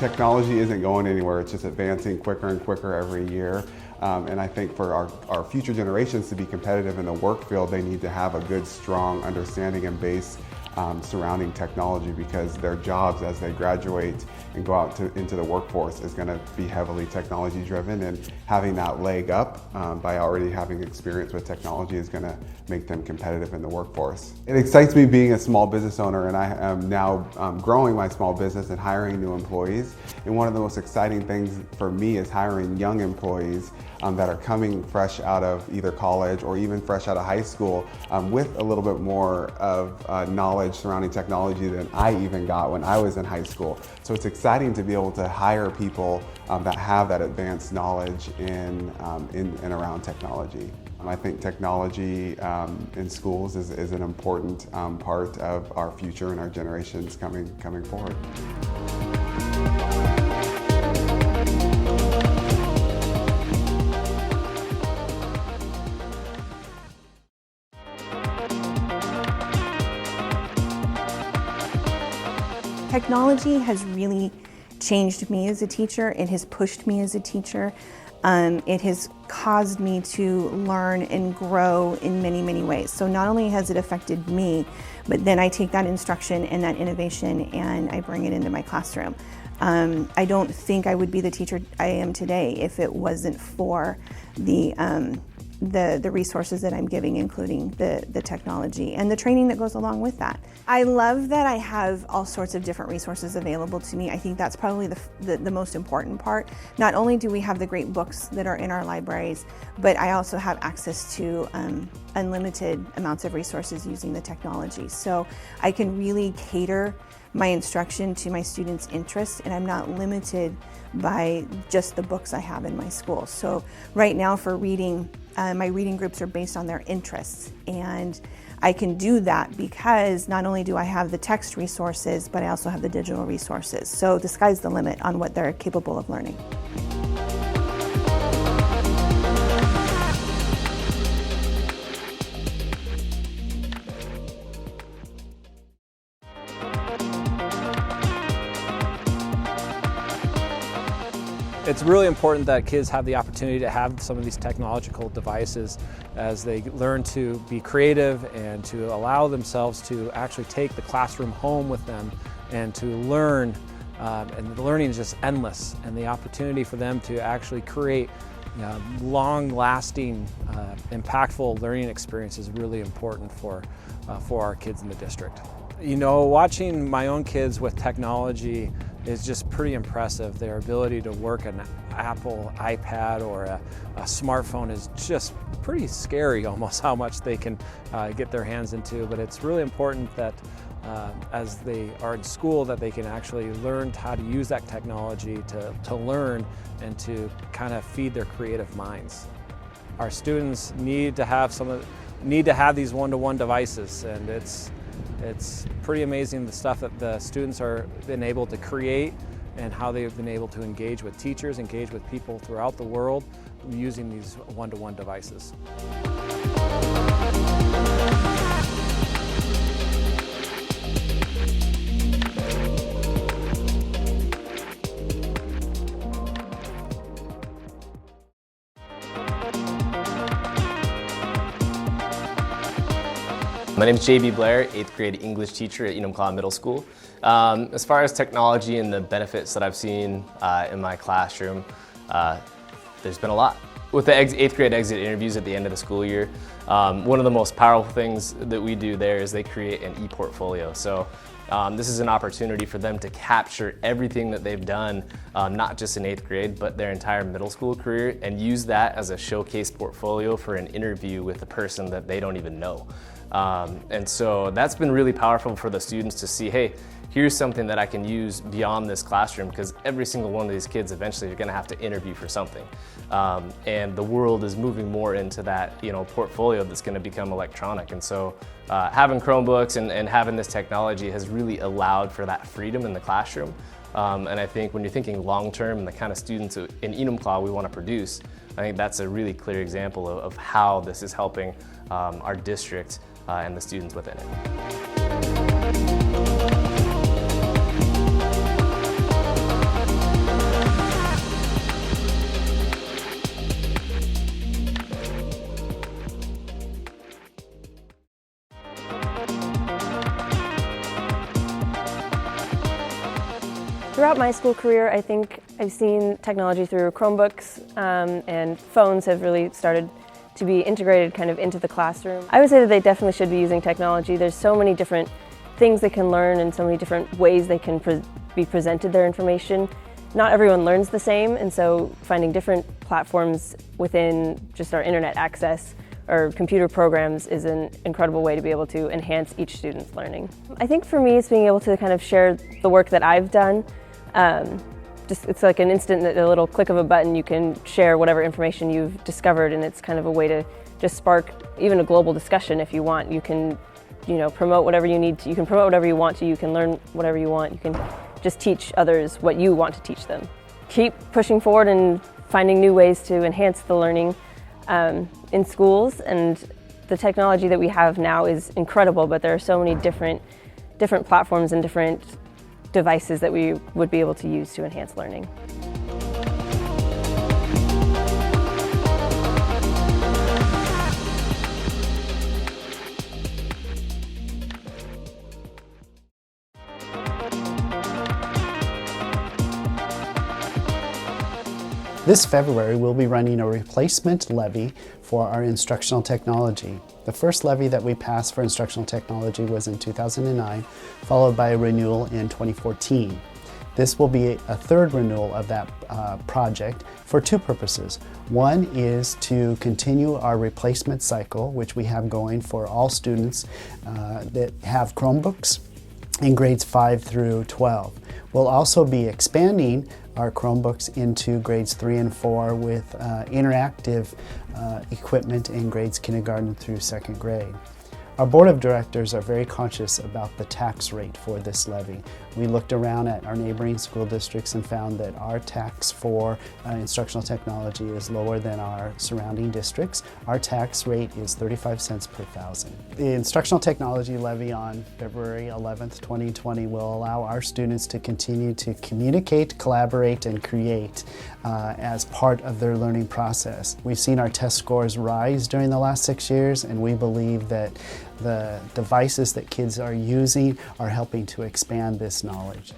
Technology isn't going anywhere, it's just advancing quicker and quicker every year. And I think for our future generations to be competitive in the work field, they need to have a good, strong understanding and base surrounding technology, because their jobs as they graduate and go out into the workforce is going to be heavily technology driven, and having that leg up by already having experience with technology is going to make them competitive in the workforce. It excites me being a small business owner, and I am now growing my small business and hiring new employees. And one of the most exciting things for me is hiring young employees that are coming fresh out of either college or even fresh out of high school with a little bit more of knowledge surrounding technology than I even got when I was in high school. So it's exciting to be able to hire people that have that advanced knowledge in and around technology. I think technology in schools is an important part of our future and our generations coming forward. Technology has really changed me as a teacher. It has pushed me as a teacher. It has caused me to learn and grow in many, many ways. So not only has it affected me, but then I take that instruction and that innovation and I bring it into my classroom. I don't think I would be the teacher I am today if it wasn't for the resources that I'm giving, including the technology and the training that goes along with that. I love that I have all sorts of different resources available to me. I think that's probably the most important part. Not only do we have the great books that are in our libraries, but I also have access to unlimited amounts of resources using the technology. So I can really cater my instruction to my students' interests, and I'm not limited by just the books I have in my school. So right now for reading, my reading groups are based on their interests, and I can do that because not only do I have the text resources, but I also have the digital resources. So the sky's the limit on what they're capable of learning. It's really important that kids have the opportunity to have some of these technological devices as they learn to be creative and to allow themselves to actually take the classroom home with them and to learn. And the learning is just endless, and the opportunity for them to actually create long-lasting, impactful learning experience is really important for our kids in the district. You know, watching my own kids with technology is just pretty impressive. Their ability to work an Apple iPad or a smartphone is just pretty scary almost how much they can get their hands into. But it's really important that as they are in school that they can actually learn how to use that technology to learn and to kind of feed their creative minds. Our students need to have these one-to-one devices, and it's pretty amazing the stuff that the students are been able to create and how they've been able to engage with teachers, engage with people throughout the world using these one-to-one devices. My name is J.B. Blair, 8th grade English teacher at Enumclaw Middle School. As far as technology and the benefits that I've seen in my classroom, there's been a lot. With the 8th grade exit interviews at the end of the school year, one of the most powerful things that we do there is they create an e-portfolio. So this is an opportunity for them to capture everything that they've done, not just in 8th grade, but their entire middle school career, and use that as a showcase portfolio for an interview with a person that they don't even know. And so that's been really powerful for the students to see, hey, here's something that I can use beyond this classroom, because every single one of these kids eventually are going to have to interview for something. And the world is moving more into that, portfolio that's going to become electronic. And so having Chromebooks and having this technology has really allowed for that freedom in the classroom. And I think when you're thinking long-term and the kind of students in Enumclaw we want to produce, I think that's a really clear example of how this is helping our district and the students within it. Throughout my school career, I think I've seen technology through Chromebooks, and phones have really started to be integrated kind of into the classroom. I would say that they definitely should be using technology. There's so many different things they can learn and so many different ways they can be presented their information. Not everyone learns the same, and so finding different platforms within just our internet access or computer programs is an incredible way to be able to enhance each student's learning. I think for me it's being able to kind of share the work that I've done. It's like an instant, a little click of a button, you can share whatever information you've discovered, and it's kind of a way to just spark even a global discussion if you want. You can, promote whatever you need to, you can promote whatever you want to, you can learn whatever you want, you can just teach others what you want to teach them. Keep pushing forward and finding new ways to enhance the learning in schools, and the technology that we have now is incredible, but there are so many different platforms and different devices that we would be able to use to enhance learning. This February, we'll be running a replacement levy for our instructional technology. The first levy that we passed for instructional technology was in 2009, followed by a renewal in 2014. This will be a third renewal of that project for two purposes. One is to continue our replacement cycle, which we have going for all students that have Chromebooks in grades 5 through 12. We'll also be expanding our Chromebooks into grades 3 and 4 with interactive equipment in grades kindergarten through 2nd grade. Our board of directors are very conscious about the tax rate for this levy. We looked around at our neighboring school districts and found that our tax for instructional technology is lower than our surrounding districts. Our tax rate is 35 cents per thousand. The instructional technology levy on February 11th, 2020 will allow our students to continue to communicate, collaborate, and create as part of their learning process. We've seen our test scores rise during the last 6 years, and we believe that the devices that kids are using are helping to expand this knowledge.